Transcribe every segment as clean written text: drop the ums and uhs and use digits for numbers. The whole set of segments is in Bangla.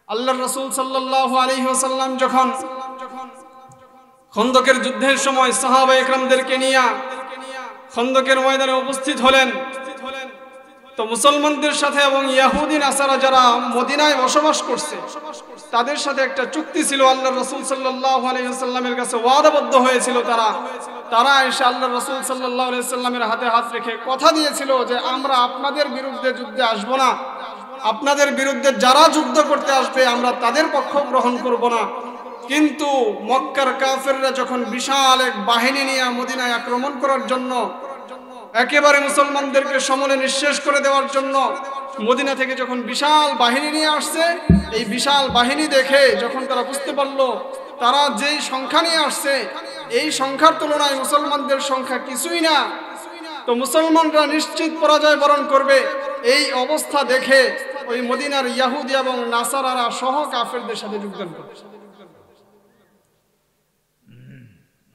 আল্লাহর রাসূল সাল্লাল্লাহু আলাইহি ওয়াসাল্লাম যখন খন্দকের যুদ্ধের সময় সাহাবায়ে কেরামদেরকে নিয়ে খন্দকের ময়দানে উপস্থিত হলেন, তো মুসলমানদের সাথে এবং ইহুদি নাসারা যারা মদিনায় বসবাস করছে তাদের সাথে একটা চুক্তি ছিল। আল্লাহর রাসূল সাল্লাল্লাহু আলাইহি ওয়াসাল্লামের কাছে ওয়াদাবদ্ধ হয়েছিল। তারা এসে আল্লাহর রাসূল সাল্লাল্লাহু আলাইহি ওয়াসাল্লামের হাতে হাত রেখে কথা দিয়েছিল যে আমরা আপনাদের বিরুদ্ধে যুদ্ধে আসব না, আপনাদের বিরুদ্ধে যারা যুদ্ধ করতে আসবে আমরা তাদের পক্ষ গ্রহণ করব না। কিন্তু মক্কার কাফেররা যখন বিশাল এক বাহিনী নিয়ে মদিনায় আক্রমণ করার জন্য, একেবারে মুসলমানদেরকে সমলে নিঃশেষ করে দেওয়ার জন্য মদিনা থেকে যখন বিশাল বাহিনী নিয়ে আসছে, এই বিশাল বাহিনী দেখে যখন তারা বুঝতে পারলো তারা যেই সংখ্যা নিয়ে আসছে এই সংখ্যার তুলনায় মুসলমানদের সংখ্যা কিছুই না, তো মুসলমানরা নিশ্চিত পরাজয় বরণ করবে, এই অবস্থা দেখে ওই মদিনার ইহুদি এবং নাসারারা সহ কাফেরদের সাথে যোগদান করে।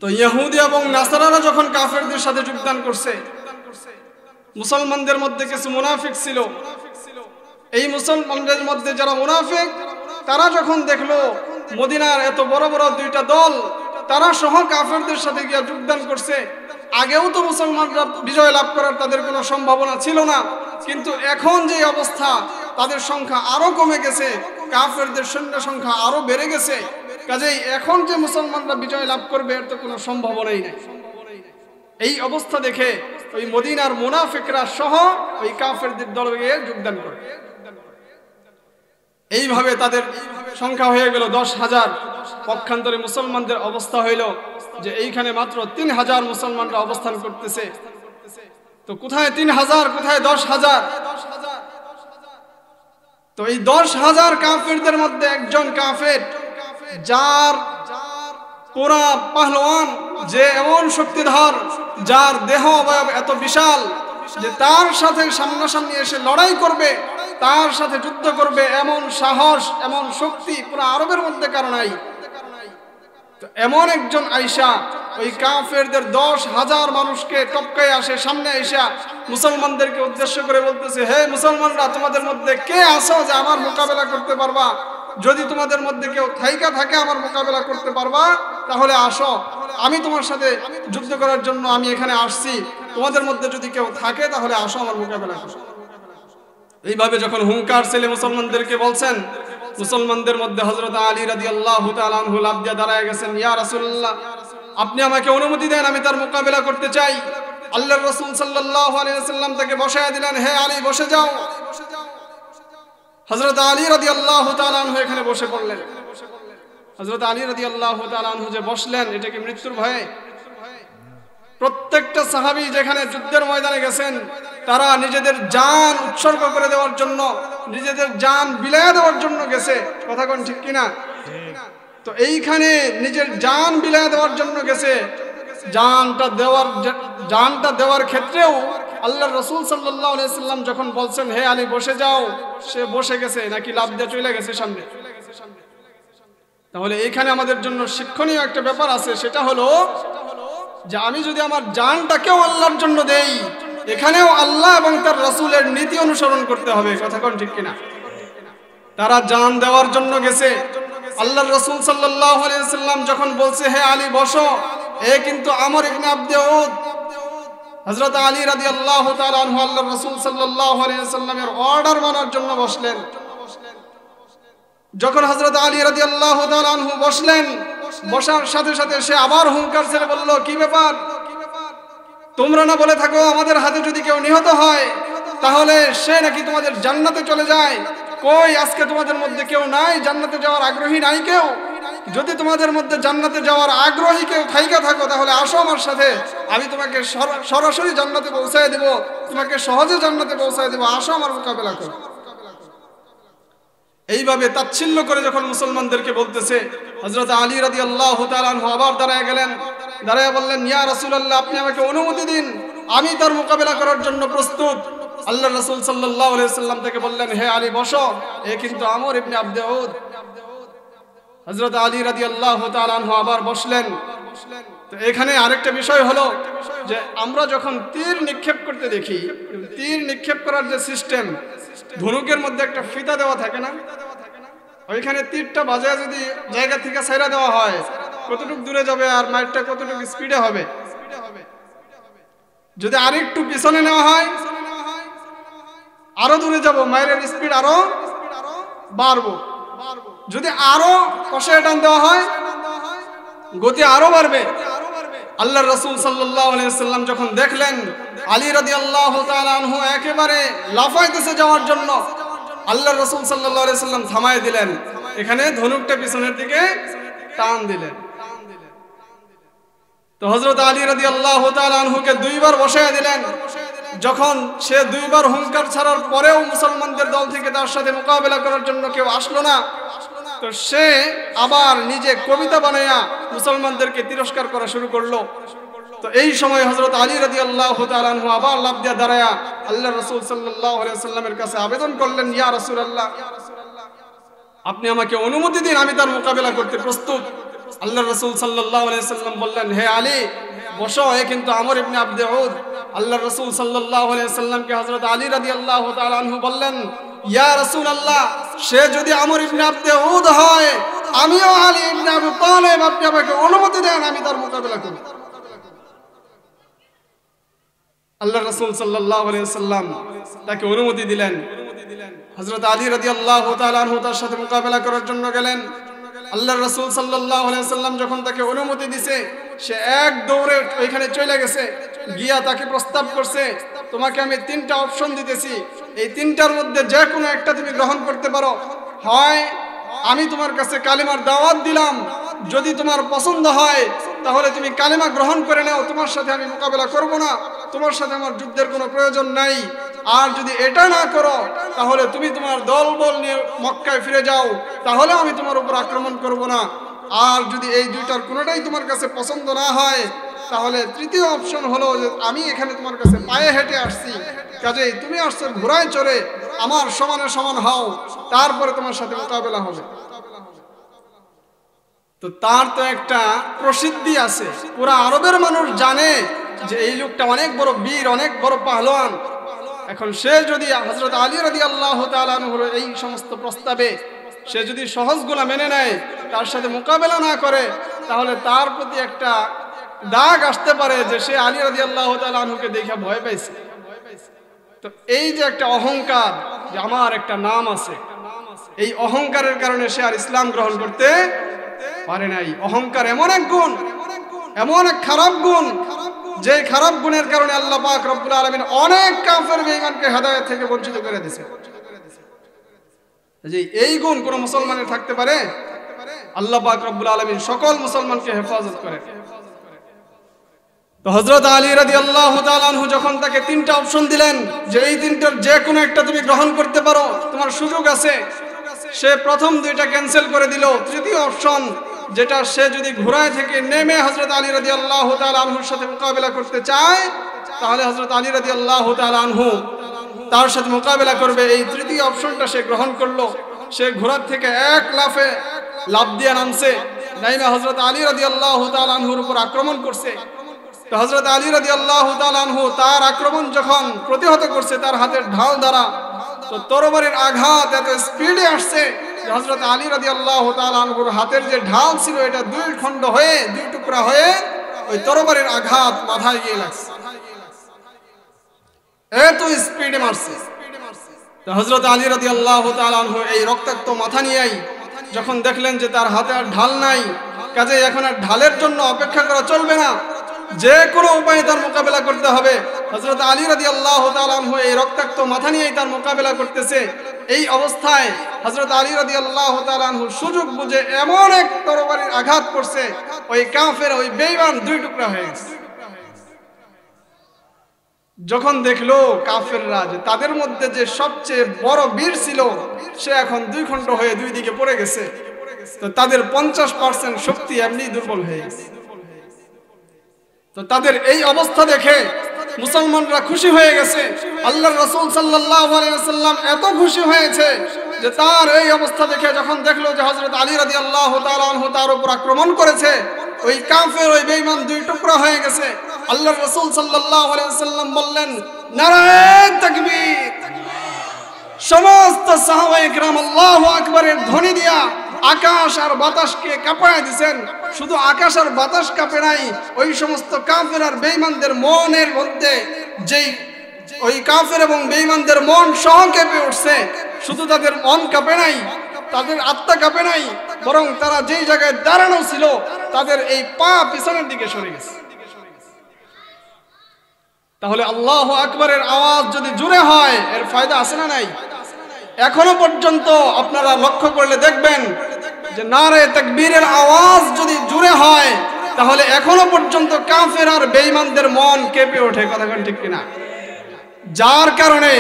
তো ইহুদি এবং নাসারারা যখন কাফেরদের সাথে যোগদান করছে, মুসলমানদের মধ্যে কিছু মুনাফিক ছিল। এই মুসলমানদের মধ্যে যারা মুনাফিক তারা যখন দেখলো মদিনার এত বড় বড় দুইটা দল তারা সহ কাফেরদের সাথে গিয়ে যোগদান করছে, আগেও তো মুসলমানরা বিজয় লাভ করার তাদের কোনো সম্ভাবনা ছিল না, কিন্তু এখন যে অবস্থা তাদের সংখ্যা আরো কমে গেছে, কাফেরদের সৈন্য সংখ্যা আরো বেড়ে গেছে, কাজেই এখন যে মুসলমানরা বিজয় লাভ করবে এর তো কোনো সম্ভাবনাই নেই। এই অবস্থা দেখে ওই মদিনার মুনাফিকরা সহ ওই কাফেরদের দলে গিয়ে যোগদান করে। এইভাবে তাদের সংখ্যা হয়ে গেল 10,000। পক্ষান্তরে মুসলমানদের অবস্থা হইল যে এইখানে মাত্র 3,000 মুসলমানরা অবস্থান করতেছে। তো কোথায় 3,000, কোথায় 10,000? তো এই 10,000 কাফেরদের মধ্যে একজন কাফের যার পুরা পাহলওয়ান, যে এমন শক্তিধর, যার দেহ অবয়ব এত বিশাল যে তার সাথে সামনাসামনি এসে লড়াই করবে, তার সাথে যুদ্ধ করবে, এমন সাহস এমন শক্তি পুরো আরবের মধ্যে কারো নাই। তো এমন একজন আইসা ওই কাফেরদের 10,000 মানুষকে টপকায় আসে, সামনে আইসা মুসলমানদেরকে উদ্দেশ্য করে বলতেছে, হে মুসলমানরা, তোমাদের মধ্যে কে আছো যে আমার মোকাবেলা করতে পারবা? যদি তোমাদের মধ্যে কেউ থাইকা থাকে আমার মোকাবেলা করতে পারবা তাহলে আসো, আমি তোমার সাথে যুদ্ধ করার জন্য আমি এখানে আসছি, তোমাদের মধ্যে যদি কেউ থাকে তাহলে আসো আমার মোকাবেলা করো। এইভাবে যখন হুঙ্কার ছেলে মুসলমানদেরকে বলছেন, মুসলমানদের মধ্যে হযরত আলী রাদিয়াল্লাহু তাআলা আনহু লাফ দিয়ে দাঁড়ায় গেছেন, ইয়া রাসূলুল্লাহ, আপনি আমাকে অনুমতি দেন, আমি তার মোকাবেলা করতে চাই। আল্লাহর রাসূল সাল্লাল্লাহু আলাইহি ওয়াসাল্লাম তাকে বসায় দিলেন, হে আলী বসে যাও। হযরত আলী রাদিয়াল্লাহু তাআলা আনহু এখানে বসে পড়লেন। হযরত আলী রাদিয়াল্লাহু তাআলা আনহু যে বসলেন এটা কি মৃত্যুর ভয়ে? প্রত্যেকটা সাহাবী যেখানে যুদ্ধের ময়দানে গেছেন তারা নিজেদের জান উৎসর্গ করে দেওয়ার জন্য, নিজেদের জান বিলায়া দেওয়ার জন্য গেছে, কথা কোন ঠিক কিনা? তো এইখানে নিজের জান বিলায়া দেওয়ার জন্য গেছে, জানটা দেওয়ার ক্ষেত্রেও আল্লাহর রাসূল সাল্লাল্লাহু আলাইহি ওয়াসাল্লাম যখন বলছেন হে আলী বসে যাও, সে বসে গেছে নাকি লাফ দিয়ে চলে গেছে সামনে? তাহলে এইখানে আমাদের জন্য শিক্ষণীয় একটা ব্যাপার আছে, সেটা হলো যে আমি যদি আমার জানটাকেও আল্লাহর জন্য দেই, এখানেও আল্লাহ এবং তার রাসূলের নীতি অনুসরণ করতে হবে, কথা কোন ঠিক কিনা? তারা জান দেওয়ার জন্য গেছে। আল্লাহর রাসূল সাল্লাল্লাহু আলাইহি ওয়াসাল্লাম যখন বলছে হে আলী বসো, এ কিন্তু আমর ইবনে আব্দে উদ। হযরত আলী রাদিয়াল্লাহু তাআলা আনহু আল্লাহর রাসূল সাল্লাল্লাহু আলাইহি ওয়াসাল্লামের অর্ডার মানার জন্য বসলেন। যখন হযরত আলী রাদিয়াল্লাহু তাআলা আনহু বসলেন, বসার সাথে সাথে সে আবার হুঙ্কার ছেড়ে বলল, কি ব্যাপার? তোমরা না বলে থাকো আমাদের হাতে যদি কেউ নিহত হয় তাহলে সে নাকি তোমাদের জান্নাতে চলে যায়? কই আজকে তোমাদের মধ্যে কেউ নাই জান্নাতে যাওয়ার আগ্রহী? নাই কেউ? যদি তোমাদের মধ্যে জান্নাতে যাওয়ার আগ্রহী কেউ থাইকা থাকো তাহলে আসো আমার সাথে, আমি তোমাকে সরাসরি জান্নাতে পৌঁছায় দেব, তোমাকে সহজে জান্নাতে পৌঁছায় দেব, আসো আমার মোকাবেলা করো। এইভাবে তাচ্ছিল্য করে যখন মুসলমানদেরকে বলতেছে, হযরত আলী রাদিয়াল্লাহু তাআলা আনহু আবার দাঁড়ায় গেলেন, দাঁড়ায় বললেন, ইয়া রাসূলুল্লাহ, আপনি আমাকে অনুমতি দিন, আমি তার মোকাবেলা করার জন্য প্রস্তুত। আল্লাহর রাসূল সাল্লাল্লাহু আলাইহি ওয়াসাল্লাম তাকে বললেন, হে আলী বসো, এ কিন্তু আমর ইবনে আব্দে উদ। হযরত আলী রাদিয়াল্লাহু তাআলা আনহু আবার বসলেন। তো এখানে আরেকটা বিষয় হলো যে আমরা যখন তীর নিক্ষেপ করতে দেখি, তীর নিক্ষেপ করার যে সিস্টেম, ধনুকের মধ্যে একটা ফিতা দেওয়া থাকে না? ওইখানে তীরটা বাজায় যদি জায়গা থেকে ছাইরা দেওয়া হয়, কতটুকু দূরে যাবে আর মাইরটা কতটুকু স্পিডে হবে। যদি আরেকটু পিছনে নেওয়া হয়, আরো দূরে যাব, মাইরের স্পিড আরো বাড়বো। যদি আরো কষায় টান দেওয়া হয়, গতি আরো বাড়বে। আল্লাহর রাসূল সাল্লাল্লাহু আলাইহি ওয়াসাল্লাম যখন দেখলেন আলী রাদিয়াল্লাহু তাআলা আনহু একেবারে লাফাইতেছে যাওয়ার জন্য, আল্লাহর রাসূল সাল্লাল্লাহু আলাইহি ওয়াসাল্লাম থামায় দিলেন, এখানে ধনুকটা পিছনের দিকে টান দিলেন। তো হযরত আলী রাদিয়াল্লাহু তাআলা আনহুকে দুইবার বসায় দিলেন। যখন সে দুইবার হুঙ্কার ছাড়ার পরেও মুসলমানদের দল থেকে তার সাথে মোকাবেলা করার জন্য কেউ আসলো না, তো সে আবার নিজে কবিতা বানায়া মুসলমানদেরকে তিরস্কার করা শুরু করলো। তো এই সময় হযরত আলী রাদিয়াল্লাহু তাআলা আনহু আবার লাফ দিয়ে দাঁড়ায়া আল্লাহর রাসূল সাল্লাল্লাহু আলাইহি ওয়াসাল্লামের কাছে আবেদন করলেন, ইয়া রাসূলুল্লাহ, আপনি আমাকে অনুমতি দিন, আমি তার মোকাবেলা করতে প্রস্তুত। আল্লাহর রাসূল সাল্লাল্লাহু আলাইহি ওয়াসাল্লাম বললেন, হে আলী, বসো, এ কিন্তু আমর ইবনে আবদে উদ। আল্লাহর রাসূল সাল্লাল্লাহু আলাইহি ওয়াসাল্লামকে হযরত আলী রাদিয়াল্লাহু তাআলা আনহু বললেন, ইয়া রাসূলুল্লাহ, সে যদি আমর ইবনে আবদে উদ হয়, আমিও আলী ইবনে আবু তালেব, আপনি আমাকে অনুমতি দেন, আমি তার মোকাবেলা করব। আল্লাহর রাসূল সাল্লাল্লাহু আলাইহি ওয়াসাল্লাম তাকে অনুমতি দিলেন। হযরত আলী রাদিয়াল্লাহু তাআলা আনহু তার সাথে মোকাবেলা করার জন্য গেলেন। আল্লাহর রাসূল সাল্লাল্লাহু আলাইহি ওয়াসাল্লাম যখন তাকে অনুমতি দিয়েছে, সে এক দৌড়ে ওইখানে চলে গেছে, গিয়া তাকে প্রস্তাব করছে, তোমাকে আমি তিনটা অপশন দিতেছি, এই তিনটার মধ্যে যে কোনো একটা তুমি গ্রহণ করতে পারো। হয় আমি তোমার কাছে কালিমার দাওয়াত দিলাম, যদি তোমার পছন্দ হয় তাহলে তুমি কালিমা গ্রহণ করে নাও, তোমার সাথে আমি মোকাবেলা করব না, তোমার সাথে আমার যুদ্ধের কোনো প্রয়োজন নাই। আর যদি এটা না করো তাহলে তুমি তোমার দলবল নিয়ে মক্কায় ফিরে যাও, তাহলে আমি তোমার উপর আক্রমণ করব না। আর যদি এই দুইটার কোনোটাই তোমার কাছে পছন্দ না হয়, তাহলে তৃতীয় অপশন হলো যে আমি এখানে তোমার কাছে পায়ে হেঁটে আসছি, কাজেই তুমি আসছো ঘোড়ায় চড়ে, আমার সমানে সমান হও, তারপরে তোমার সাথে মোকাবেলা হবে। তো তার তো একটা প্রসিদ্ধি আছে, পুরা আরবের মানুষ জানে যে এই লোকটা অনেক বড় বীর, অনেক বড় পাহলোয়ান। এখন সে যদি হযরত আলী রাদিয়াল্লাহু তাআলা আনহুর এই সমস্ত প্রস্তাবে সে যদি সহজগুলা মেনে নেয়, তার সাথে মোকাবেলা না করে, তাহলে তার প্রতি একটা দাগ আসতে পারে যে সে আলী রাদিয়াল্লাহু তাআলা আনহুকে দেখে ভয় পাইছে। তো এই যে একটা অহংকার, যে আমার একটা নাম আছে, এই অহংকারের কারণে সে আর ইসলাম গ্রহণ করতে পারে নাই। অহংকার এমন এক গুণ, এমন এক খারাপ গুণ, যে খারাপ গুণের কারণে আল্লাহ পাক রব্বুল আলামিন অনেক কাফের বেঈমানকে হেদায়েত থেকে বঞ্চিত করে দিয়েছে। যে এই গুণ কোন মুসলমানের থাকতে পারে? আল্লাহ পাক রব্বুল আলামিন সকল মুসলমানকে হেফাজত করে। তো হযরত আলী রাদিয়াল্লাহু তাআলা আনহু যখন তাকে তিনটা অপশন দিলেন যে এই তিনটার যে কোনো একটা তুমি গ্রহণ করতে পারো, তোমার সুযোগ আছে, সে প্রথম দুইটা ক্যান্সেল করে দিল। তৃতীয় অপশন, যেটা সে যদি ঘোড়ায় থেকে নেমে হযরত আলী রাদিয়াল্লাহু তাআলা আনহুর সাথে মোকাবেলা করতে চায়, তাহলে হযরত আলী রাদিয়াল্লাহু তাআলা আনহু তার সাথে মোকাবেলা করবে, এই তৃতীয় অপশনটা সে গ্রহণ করলো। সে ঘোড়ার থেকে এক লাফে লাফ দিয়ে নামছে, নাইমা হযরত আলী রাদিয়াল্লাহু তাআলা আনহুর উপর আক্রমণ করছে। তো হযরত আলী রাদিয়াল্লাহু তাআলা আনহু তার আক্রমণ যখন প্রতিহত করছে তার হাতের ঢাল দ্বারা, তো তরবারির আঘাত এত স্পিডে আসছে যে হযরত আলী রাদিয়াল্লাহু তাআলা আনহুর হাতের যে ঢাল ছিল এটা দুই খণ্ড হয়ে, দুই টুকরা হয়ে ওই তরবারির আঘাত মাথায় গিয়ে লাগছে, এত স্পিডে মারছে। তো হযরত আলী রাদিয়াল্লাহু তাআলা আনহু এই রক্তাক্ত মাথা নিয়েই যখন দেখলেন যে তার হাতে আর ঢাল নাই, কাজে এখন আর ঢালের জন্য অপেক্ষা করা চলবে না, যে কোনো উপায়ে তার মোকাবেলা করতে হবে। হযরত আলী রাদিয়াল্লাহু তাআলা আনহু এই রক্তাক্ত মাথা নিয়েই তার মোকাবেলা করতেছে। এই অবস্থায় হযরত আলী রাদিয়াল্লাহু তাআলা আনহু সুযোগ বুঝে এমন এক তরবারির আঘাত করছে, ওই কাফের, ওই বেঈমান দুই টুকরা হয়ে গেছে। যখন দেখলো কাফেররা যে তাদের মধ্যে যে সবচেয়ে বড় বীর ছিল সে এখন দুই খণ্ড হয়ে দুই দিকে পড়ে গেছে, তো তাদের 50% শক্তি এমনি দুর্বল হয়ে গেছে। তো তাদের এই অবস্থা দেখে মুসলমানরা খুশি হয়ে গেছে। আল্লাহর রাসূল সাল্লাল্লাহু আলাইহি ওয়াসাল্লাম এত খুশি হয়েছে যে তার এই অবস্থা দেখে যখন দেখলো যে হযরত আলী রাদিয়াল্লাহু তাআলা আনহু তার উপর আক্রমণ করেছে, ওই কাফের, ওই বেঈমান দুই টুকরা হয়ে গেছে, আল্লাহর রাসূল সাল্লাল্লাহু আলাইহি ওয়াসাল্লাম বললেন, নারায়ে তাকবীর, সমস্ত সাহাবায়ে কেরাম আল্লাহু আকবারের ধ্বনি দিয়া আকাশ আর বাতাসকে কাঁপায় দিয়েছেন। শুধু আকাশ আর বাতাস কাঁপে নাই, ওই সমস্ত কাফের আর বেঈমানদের মনের মধ্যে যেই ওই কাফের এবং বেঈমানদের মন সহ কেঁপে উঠছে। শুধু তাদের মন কাঁপে নাই, তাদের আত্মা কাঁপে নাই, বরং তারা যেই জায়গায় দাঁড়ানো ছিল তাদের এই পা পিছনের দিকে সরে গেছে। তাহলে আল্লাহু আকবারের আওয়াজ যদি জোরে হয় এর ফায়দা আছে না নাই? এখনো পর্যন্ত আপনারা লক্ষ্য করলে দেখবেন যে নারে তাকবীরের আওয়াজ যদি জোরে হয় তাহলে এখনো পর্যন্ত কাফের আর বেঈমানদের মন কেঁপে ওঠে। কথা কোন ঠিক কিনা? যার কারণে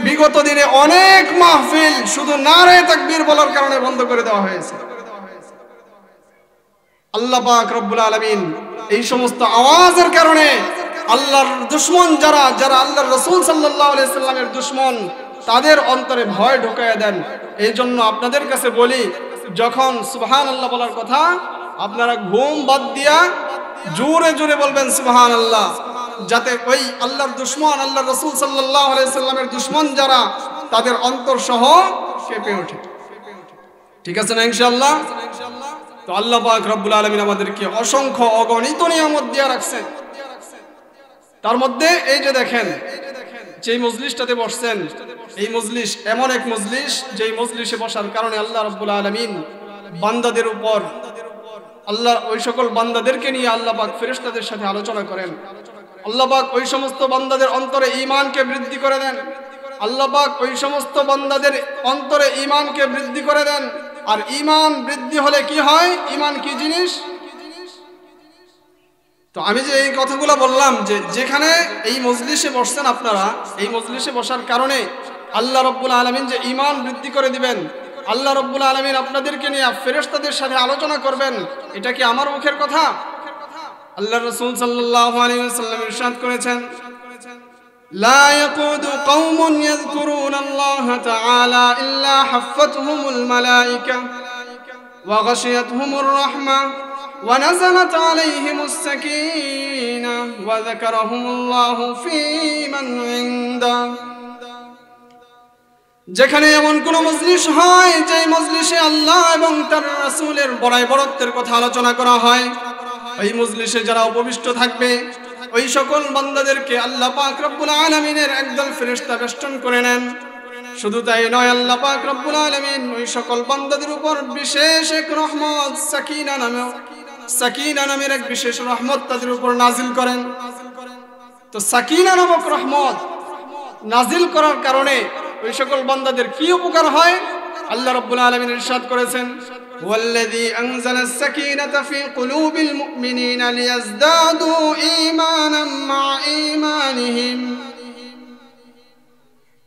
বিগত দিনে অনেক মাহফিল শুধু নারে তাকবীর বলার কারণে বন্ধ করে দেওয়া হয়েছে। আল্লাহ পাক রব্বুল আলামিন এই সমস্ত আওয়াজের কারণে আল্লাহর দুশমন যারা আল্লাহর রাসূল সাল্লাল্লাহু আলাইহি সাল্লামের দুশমন তাদের অন্তরে ভয় ঢোকায় দেন। এই জন্য আপনাদের কাছে বলি, যখন সুবহানাল্লাহ বলার কথা আপনারা ঘুম বাদ দিয়া জোরে জোরে বলবেন সুবহানাল্লাহ, যাতে ওই আল্লাহর দুশমন আল্লাহর রাসূল সাল্লাল্লাহু আলাইহি সাল্লামের দুশমন যারা তাদের অন্তর সহ কেঁপে ওঠে। ঠিক আছে না ইনশাআল্লাহ? তো আল্লাহ পাক রব্বুল আলামিন আমাদেরকে অসংখ্য অগণিত নিয়ামত দিয়ে রাখছেন। তার মধ্যে এই যে দেখেন যেই মজলিসটাতে বসছেন, এই মজলিস এমন এক মজলিস যেই মজলিসে বসার কারণে আল্লাহ রাব্বুল আলামিন বান্দাদের উপর আল্লাহ ওই সকল বান্দাদেরকে নিয়ে আল্লাহ পাক ফেরেশতাদের সাথে আলোচনা করেন। আল্লাহ পাক ওই সমস্ত বান্দাদের অন্তরে ঈমানকে বৃদ্ধি করে দেন। আল্লাহ পাক ওই সমস্ত বান্দাদের অন্তরে ঈমানকে বৃদ্ধি করে দেন। আর ঈমান বৃদ্ধি হলে কি হয়? ঈমান কি জিনিস? তো আমি যে এই কথাগুলো বললাম যে যেখানে এই মজলিসে বসছেন আপনারা, এই মজলিসে বসার কারণে আল্লাহ রাব্বুল আলামিন যে ঈমান বৃদ্ধি করে দিবেন, আল্লাহ রাব্বুল আলামিন আপনাদেরকে নিয়ে ফেরেশতাদের সাথে আলোচনা করবেন, এটা কি আমার মুখের কথা? আল্লাহর রাসূল সাল্লাল্লাহু আলাইহি ওয়াসাল্লাম ইরশাদ করেছেন, লা ইয়াকুদু কওমুন ইয়াযকুরুনাল্লাহা তাআলা ইল্লা হাফফাতহুমুল মালায়েকা ওয়া গাশিয়াতহুমুর রাহমা ونزلت عليهم السكينة وذكرهم الله في من عنده। যেখানে এমন কোন মজলিস হয় যে মজলিসে আল্লাহ এবং তার রাসূলের বড়াই বড়ত্বের কথা আলোচনা করা হয়, ওই মজলিসে যারা উপবিষ্ট থাকবে ওই সকল বান্দাদেরকে আল্লাহ পাক রব্বুল আলামিনের একদল ফেরেশতা বেষ্টন করে নেন। শুধু তাই নয়, আল্লাহ পাক রব্বুল আলামিন ওই সকল বান্দাদের উপর বিশেষ এক রহমত সাকিনা নামের এক বিশেষ রহমত তাদের উপর নাজিল করেন। তো সাকিনা নামক রহমত নাজিল করার কারণে ওই সকল বান্দাদের কি উপকার হয়? আল্লাহ রাব্বুল আলামিন ইরশাদ করেছেন, ওয়াল্লাযী আনজালাস সাকিনাতা ফি কুলুবিল মুমিনিনা লিয়াজদাদু ঈমানাম মা ঈমানিহিম।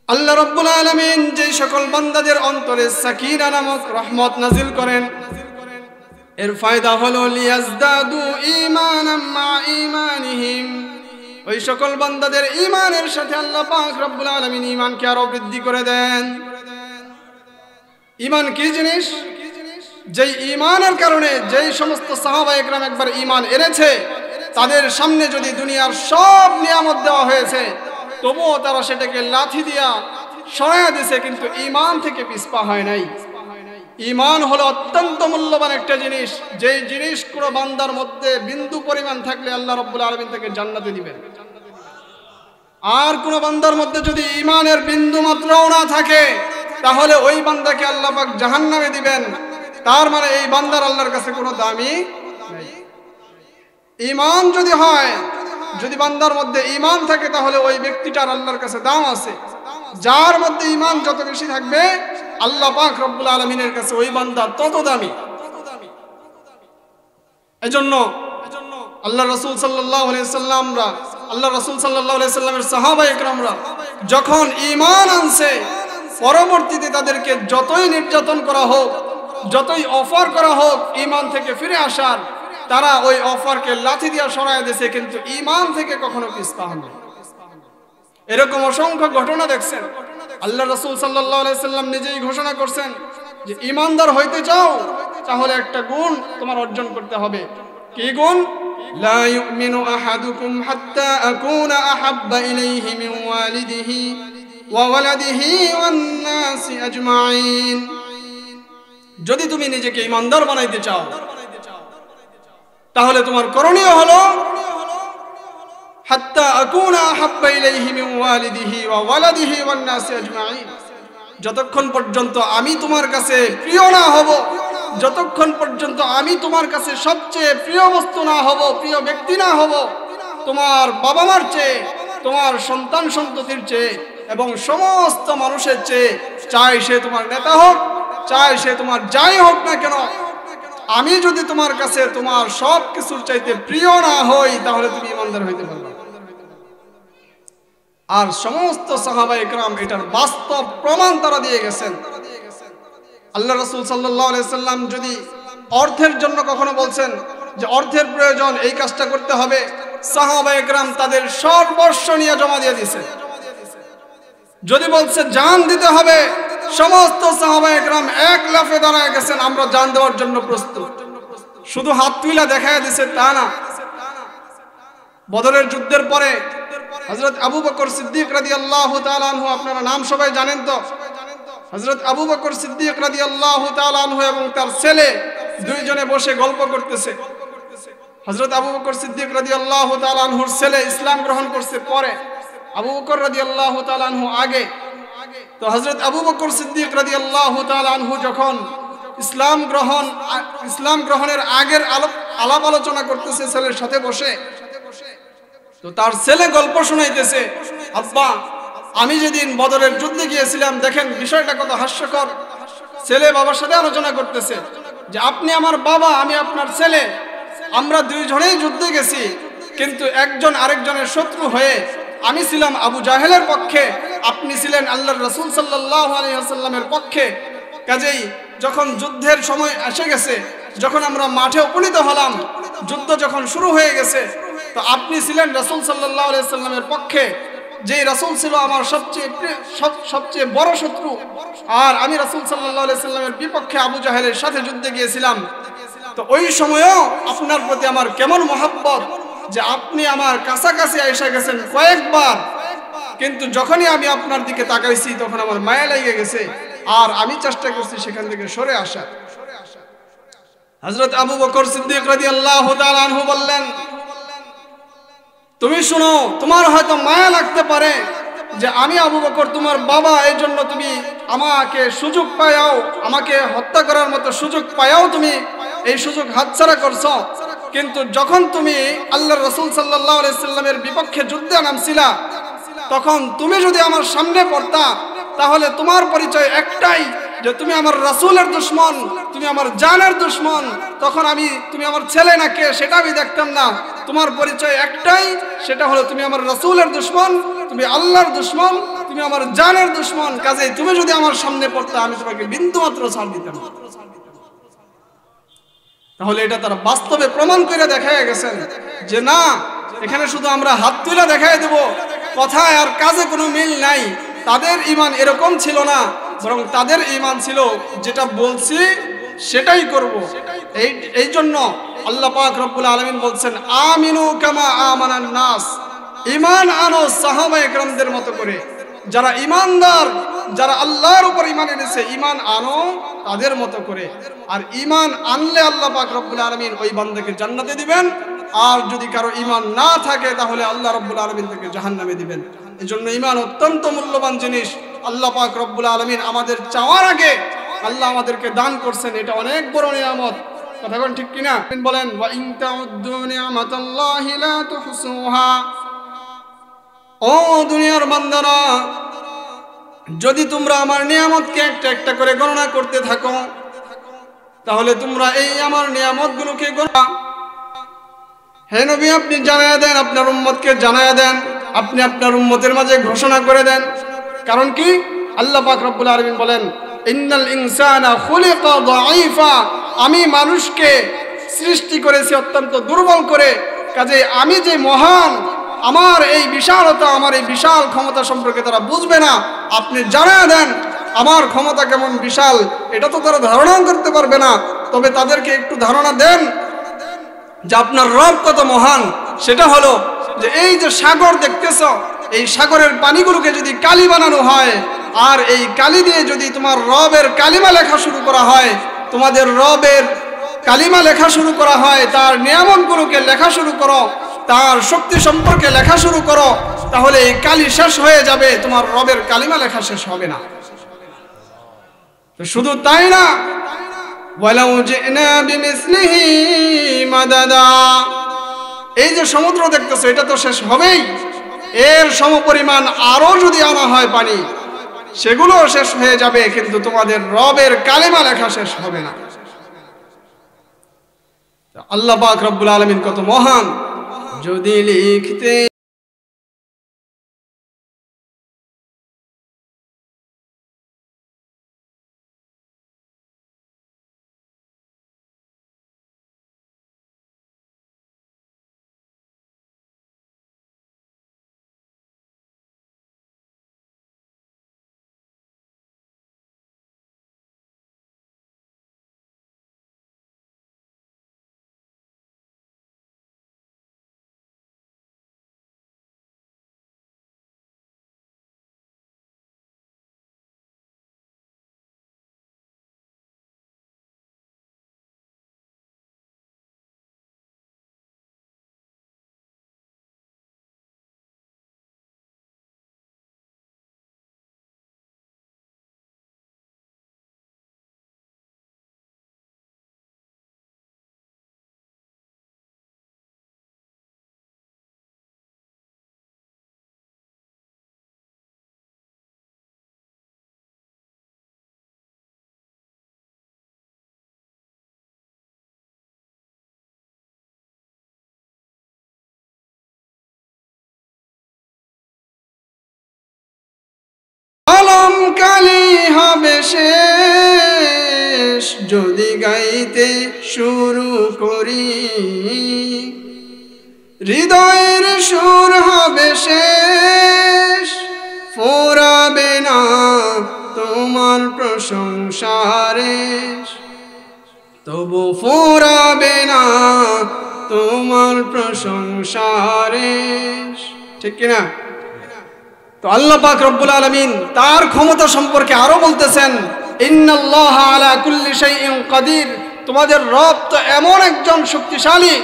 আল্লাহ রাব্বুল আলামিন যে সকল বান্দাদের অন্তরে সাকিনা নামক রহমত নাজিল করেন, এর ফায়দা হলো লিয়াজদাদু ঈমানাম মা ঈমানিহিম, ওই সকল বান্দাদের ঈমানের সাথে আল্লাহ পাক রব্বুল আলামিন ঈমানকে আরো বৃদ্ধি করে দেন। ঈমান কি জিনিস? যেই ঈমানের কারণে যেই সমস্ত সাহাবায়ে কেরাম একবার ঈমান এনেছে, তাদের সামনে যদি দুনিয়ার সব নিয়ামত দেওয়া হয়েছে তবুও তারা সেটাকে লাথি দিয়া সরাইয়া দিয়েছে, কিন্তু ঈমান থেকে পিছপা হয় নাই। ঈমান হলো অত্যন্ত মূল্যবান একটা জিনিস, যেই জিনিস কোনো বান্দার মধ্যে বিন্দু পরিমাণ থাকলে আল্লাহ রাব্বুল আলামিন তাকে জান্নাতে দিবেন। আর কোনো বান্দার মধ্যে যদি ঈমানের বিন্দু মাত্রও না থাকে তাহলে ওই বান্দাকে আল্লাহ পাক জাহান্নামে দিবেন। তার মানে এই বান্দার আল্লাহর কাছে কোনো দামই নেই। ঈমান যদি হয়, যদি বান্দার মধ্যে ঈমান থাকে তাহলে ওই ব্যক্তিটার আল্লাহর কাছে দাম আছে। যার মধ্যে ঈমান যত বেশি থাকবে আল্লাহ পাক রব্বুল আলামিনের কাছে ওই বান্দা তত দামি। এজন্য আল্লাহ রাসূল সাল্লাল্লাহু আলাইহি সাল্লামরা, আল্লাহ রাসূল সাল্লাল্লাহু আলাইহি সাল্লামের সাহাবায়ে কেরামরা যখন ঈমান আনছে, পরবর্তীতে তাদেরকে যতই নির্যাতন করা হোক, যতই অফার করা হোক ঈমান থেকে ফিরে আসার, তারা ওই অফারকে লাথি দিয়ে সরায় দিয়েছে, কিন্তু ঈমান থেকে কখনো পিছপা হয়নি। এরকম অসংখ্য ঘটনা দেখছেন। আল্লাহ রাসূল সাল্লাল্লাহু আলাইহি সাল্লাম নিজেই ঘোষণা করছেন যে ঈমানদার হইতে চাও তাহলে একটা গুণ তোমার অর্জন করতে হবে। কি গুণ? লা ইউমিনু আহাদুকুম হাত্তা আকুনা আহাব্বা ইলাইহি মিন ওয়ালিদিহি ওয়া ওয়ালাদিহি ওয়ান নাসি আজমাইন। যদি তুমি নিজেকে ঈমানদার বানাইতে চাও তাহলে তোমার করণীয় হলো হাত্তা আকুনা আহাব্বা ইলাইহি মিন ওয়ালিদিহি ওয়া ওয়ালাদিহি ওয়ান নাসি আজমাইন। যতক্ষণ পর্যন্ত আমি তোমার কাছে প্রিয় না হব, যতক্ষণ পর্যন্ত আমি তোমার কাছে সবচেয়ে প্রিয় বস্তু না হব, প্রিয় ব্যক্তি না হব, তোমার বাবা মার চেয়ে, তোমার সন্তান সন্ততির চেয়ে এবং সমস্ত মানুষের চেয়ে, চাই সে তোমার নেতা হোক, চাই সে তোমার যাই হোক না কেন, আমি যদি তোমার কাছে তোমার সব কিছুর চাইতে প্রিয় না হই তাহলে তুমি ঈমানদার হইতে পারবে। আর সমস্ত সাহাবা ইকরাম এটার বাস্তব প্রমাণ তারা দিয়ে গেছেন। আল্লাহ রাসূল সাল্লাল্লাহু আলাইহি সাল্লাম যদি অর্থের জন্য কখনো বলছেন যে অর্থের প্রয়োজন, এই কাজটা করতে হবে, সাহাবা ইকরাম তাদের সর্বস্ব নিয়ে জমা দিয়ে দিয়েছে। যদি বলছে জান দিতে হবে, সমস্ত সাহাবা ইকরাম এক লাফে দাঁড়ায় গেছেন, আমরা জান দেওয়ার জন্য প্রস্তুত। শুধু হাত তুলে দেখায় দিয়েছে তা না। বদরের যুদ্ধের পরে হযরত আবু বকর সিদ্দিক রাদিয়াল্লাহু তাআলা আনহু, আপনারা নাম সবাই জানেন তো, হযরত আবু বকর সিদ্দিক রাদিয়াল্লাহু তাআলা আনহু এবং তার ছেলে দুইজনে বসে গল্প করতেছে। হযরত আবু বকর সিদ্দিক রাদিয়াল্লাহু তাআলা আনহুর ছেলে ইসলাম গ্রহণ করছে পরে, আবু বকর রাদিয়াল্লাহু তাআলা আনহু আগে। তো হযরত আবু বকর সিদ্দিক রাদিয়াল্লাহু তাআলা আনহু যখন ইসলাম গ্রহণের আগের আলাপ আলোচনা করতেছে ছেলের সাথে বসে, তো তার ছেলে গল্প শোনাইতেছে, আব্বা আমি যেদিন বদরের যুদ্ধে গিয়েছিলাম, দেখেন বিষয়টা কত হাস্যকর। ছেলে বাবার সাথে আলোচনা করতেছে যে আপনি আমার বাবা, আমি আপনার ছেলে, আমরা দুইজনেই যুদ্ধে গেছি, কিন্তু একজন আরেকজনের শত্রু হয়ে আমি ছিলাম আবু জাহেলের পক্ষে, আপনি ছিলেন আল্লাহর রাসূল সাল্লাল্লাহু আলাইহি ওয়াসাল্লামের পক্ষে। কাজেই যখন যুদ্ধের সময় এসে গেছে, যখন আমরা মাঠে উপনীত হলাম, যুদ্ধ যখন শুরু হয়ে গেছে, তো আপনি ছিলেন রাসূল সাল্লাল্লাহু আলাইহি ওয়াসাল্লামের পক্ষে, যেই রাসূল ছিল আমার সবচেয়ে বড় শত্রু, আর আমি রাসূল সাল্লাল্লাহু আলাইহি ওয়াসাল্লামের বিপক্ষে আবু জাহেলের সাথে যুদ্ধে গিয়েছিলাম। তো ওই সময়ও আপনার প্রতি আমার কেমন মহব্বত যে আপনি আমার কাছাকাছি এসে গেছেন কয়েকবার, কিন্তু যখনই আমি আপনার দিকে তাকাইছি তখন আমার মায়া লেগে গেছে, আর আমি চেষ্টা করছি সেখান থেকে সরে আসা। হযরত আবু বকর সিদ্দিক রাদিয়াল্লাহু তাআলা আনহু বললেন, তুমি শুনো, তোমার হয়তো মায়া লাগতে পারে যে আমি আবু বকর তোমার বাবা, এই জন্য তুমি আমাকে সুযোগ পায়াও, আমাকে হত্যা করার মতো সুযোগ পায়াও তুমি এই সুযোগ হাতছাড়া করছো, কিন্তু যখন তুমি আল্লাহর রাসূল সাল্লাল্লাহু আলাইহি সাল্লামের বিপক্ষে যুদ্ধে নামছিলা, তখন তুমি যদি আমার সামনে পড়তা তাহলে তোমার পরিচয় একটাই যে তুমি আমার রাসূলের দুশমন, তুমি আমার জানের দুশমন। তখন তুমি আমার ছেলে না কে সেটা আমি দেখতাম না, তোমার পরিচয় একটাই, সেটা হলো তুমি আমার রাসূলের দুশমন, তুমি আল্লাহর দুশমন, তুমি আমার জানের দুশমন। কাজেই তুমি যদি আমার সামনে পড়তা আমি তোমাকে বিন্দুমাত্র ছাড় দিতাম না। তাহলে এটা তারা বাস্তবে প্রমাণ করে দেখায় গেছেন যে না, এখানে শুধু আমরা হাত তুলে দেখায় দেব, কথায় আর কাজে কোনো মিল নাই। তাদের ঈমান এরকম ছিল না, বরং তাদের ঈমান ছিল যেটা বলছি সেটাই করব। এই জন্য আল্লাহ পাক রব্বুল আলামিন বলছেন, আমিনু কামা আমানান নাস, ঈমান আনো সাহাবায়ে কেরামদের মতো করে। যারা ঈমানদার, যারা আল্লাহর উপর ঈমান এনেছে, ঈমান আনো তাদের মতো করে। আর ঈমান আনলে আল্লাহ পাক রব্বুল আলামিন ওই বান্দাকে জান্নাতে দিবেন, আর যদি কারো ঈমান না থাকে তাহলে আল্লাহ রব্বুল আলামিন তাকে জাহান্নামে দিবেন। এজন্য ঈমান অত্যন্ত মূল্যবান জিনিস। আল্লাহ পাক রব্বুল আলামিন আমাদের চাওয়ার আগে আল্লাহ আমাদেরকে দান করছেন, এটা অনেক বড় নিয়ামত। কথা কোন ঠিক কিনা? বলেন, ওয়া ইন তাউদ্দু নি'মাতাল্লাহি লা তুহসুহা। ও দুনিয়ার বান্দারা, যদি তোমরা আমার নিয়ামতকে একটা একটা করে গণনা করতে থাকো তাহলে তোমরা এই আমার নিয়ামতগুলোকে হে নবী আপনি জানায়া দেন, আপনার উম্মতকে জানায়া দেন, আপনি আপনার উম্মতের মাঝে ঘোষণা করে দেন। কারণ কি? আল্লাহ পাক রব্বুল আলামিন বলেন, ইন্নাল ইনসানা খুলিকা দাঈফা, আমি মানুষকে সৃষ্টি করেছি অত্যন্ত দুর্বল করে। কাজে আমি যে মহান, আমার এই বিশালতা, আমার এই বিশাল ক্ষমতা সম্পর্কে তারা বুঝবে না। আপনি জানায়া দেন আমার ক্ষমতা কেমন বিশাল, এটা তো তারা ধারণাও করতে পারবে না। তবে তাদেরকে একটু ধারণা দেন যে আপনার রব কত মহান। সেটা হলো যে এই যে সাগর দেখতেছ, এই সাগরের পানিগুলোকে যদি কালি বানানো হয় আর এই কালি দিয়ে যদি তোমার রবের কালিমা লেখা শুরু করা হয়, তোমাদের রবের কালিমা লেখা শুরু করা হয়, তার নিয়ামতগুলোকে লেখা শুরু করো, তার শক্তি সম্পর্কে লেখা শুরু করো, তাহলে এই কালি শেষ হয়ে যাবে, তোমার রবের কালিমা লেখা শেষ হবে না। শুধু তাই না, ওয়ালাউ জিনা বিমিসলিহি মাদাদা, এই যে সমুদ্র দেখতেছো এটা তো শেষ হবেই, এর সমপরিমাণ আরো যদি আনা হয় পানি, সেগুলো শেষ হয়ে যাবে, কিন্তু তোমাদের রবের কালিমা লেখা শেষ হবে না। আল্লাহ পাক রব্বুল আলামিন কত মহান। যদি লিখতে কলম কালি হবে শেষ, যদি গাইতে শুরু করি, হৃদয়ের সুর হবে শেষ, ফোরাবে না তোমার প্রশংসারে, তবু ফোরাবে না তোমার প্রশংসারে, ঠিক কিনা? তো আল্লাহ পাক রব্বুল আলামিন তার ক্ষমতা সম্পর্কে আরো বলতেছেন, ইন্নাল্লাহা আলা কুল্লি শাইইন কাদির, তোমাদের রব তো এমন একজন শক্তিশালী,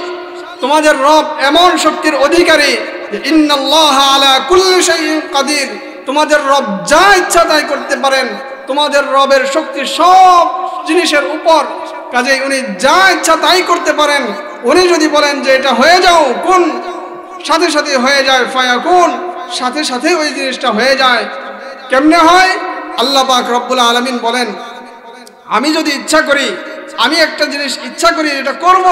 তোমাদের রব এমন শক্তির অধিকারী যে ইন্নাল্লাহা আলা কুল্লি শাইইন কাদির, তোমাদের রব যা ইচ্ছা তাই করতে পারেন, তোমাদের রবের শক্তি সব জিনিসের উপর, কাজেই উনি যা ইচ্ছা তাই করতে পারেন। উনি যদি বলেন যে এটা হয়ে যাও, কোন সাথে সাথে হয়ে যায়, ফায়াকুন, সাথে সাথে ওই জিনিসটা হয়ে যায়। কেমনে হয়? আল্লাহ পাক রব্বুল আলামিন বলেন, আমি যদি ইচ্ছা করি, আমি একটা জিনিস ইচ্ছা করি এটা করব,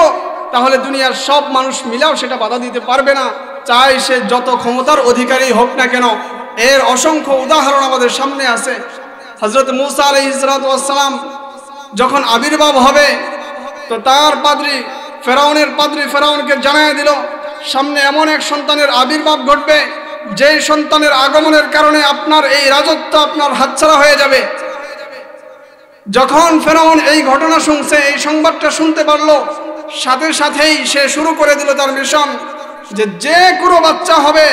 তাহলে দুনিয়ার সব মানুষ মিলাও সেটা বাধা দিতে পারবে না, চাই সে যত ক্ষমতার অধিকারী হোক না কেন। এর অসংখ্য উদাহরণ আমাদের সামনে আছে। হযরত মূসা আলাইহিস সালাতু ওয়াস সালাম যখন আবির্ভাব হবে, তো তার পাদ্রী ফেরাউনকে জানায় দিল, সামনে এমন এক সন্তানের আবির্ভাব ঘটবে, যেই সন্তানের আগমনের কারণে আপনার এই রাজত্ব আপনার হাতছাড়া হয়ে যাবে। যখন ফেরাউন এই ঘটনা শুনছে, এই সংবাদটা শুনতে পারলো, সাথে সাথেই সে শুরু করে দিল তার মিশন, যে কোনো বাচ্চা হবে,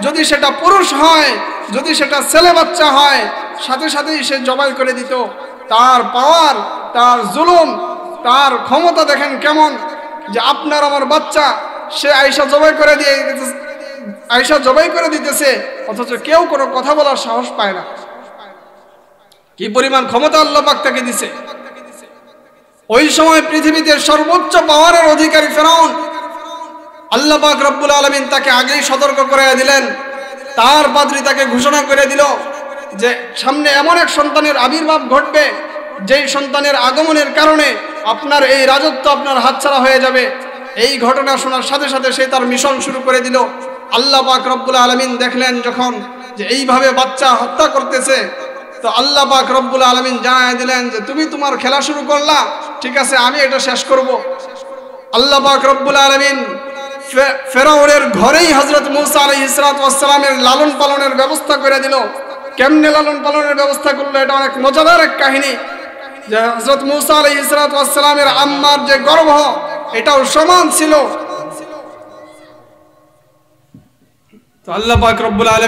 যদি সেটা পুরুষ হয়, যদি সেটা ছেলে বাচ্চা হয়, সাথে সাথেই সে জবাই করে দিত। তার পাওয়ার, তার জুলুম, তার ক্ষমতা দেখেন কেমন, যে আপনার আমার বাচ্চা, সে আয়েশা জবাই করে দিতেছে, অথচ কেউ কোনো কথা বলার সাহস পায় না। কি পরিমাণ ক্ষমতা আল্লাহ পাক তাকে দিছে। ওই সময় পৃথিবীতে সর্বোচ্চ পাওয়ারের অধিকারী ফেরাউন, আল্লাহ পাক রব্বুল আলামিন তাকে আগেই সতর্ক করে দিলেন। তার পাদ্রী তাকে ঘোষণা করে দিল যে সামনে এমন এক সন্তানের আবির্ভাব ঘটবে, যেই সন্তানের আগমনের কারণে আপনার এই রাজত্ব আপনার হাতছাড়া হয়ে যাবে। এই ঘটনা শোনার সাথে সাথে সে তার মিশন শুরু করে দিল। আল্লাহ পাক রব্বুল আলামিন দেখলেন যখন যে এইভাবে বাচ্চা হত্যা করতেছে, তো আল্লাহ পাক রব্বুল আলামিন জানায় দিলেন যে তুমি তোমার খেলা শুরু করলা, ঠিক আছে, আমি এটা শেষ করব। আল্লাহ পাক রব্বুল আলামিন ফেরাউনের ঘরেই হযরত মূসা আলাইহিস সালাতু ওয়াস সালামের লালন পালনের ব্যবস্থা করে দিল। কেমনে লালন পালনের ব্যবস্থা করলো, এটা অনেক মজাদার এক কাহিনী। যে হযরত মূসা আলাইহিস সালাতু ওয়াস সালামের আম্মার যে গর্ভ, এটাও সমান ছিল। তো আল্লাহ পাক রব্বুল আলামিন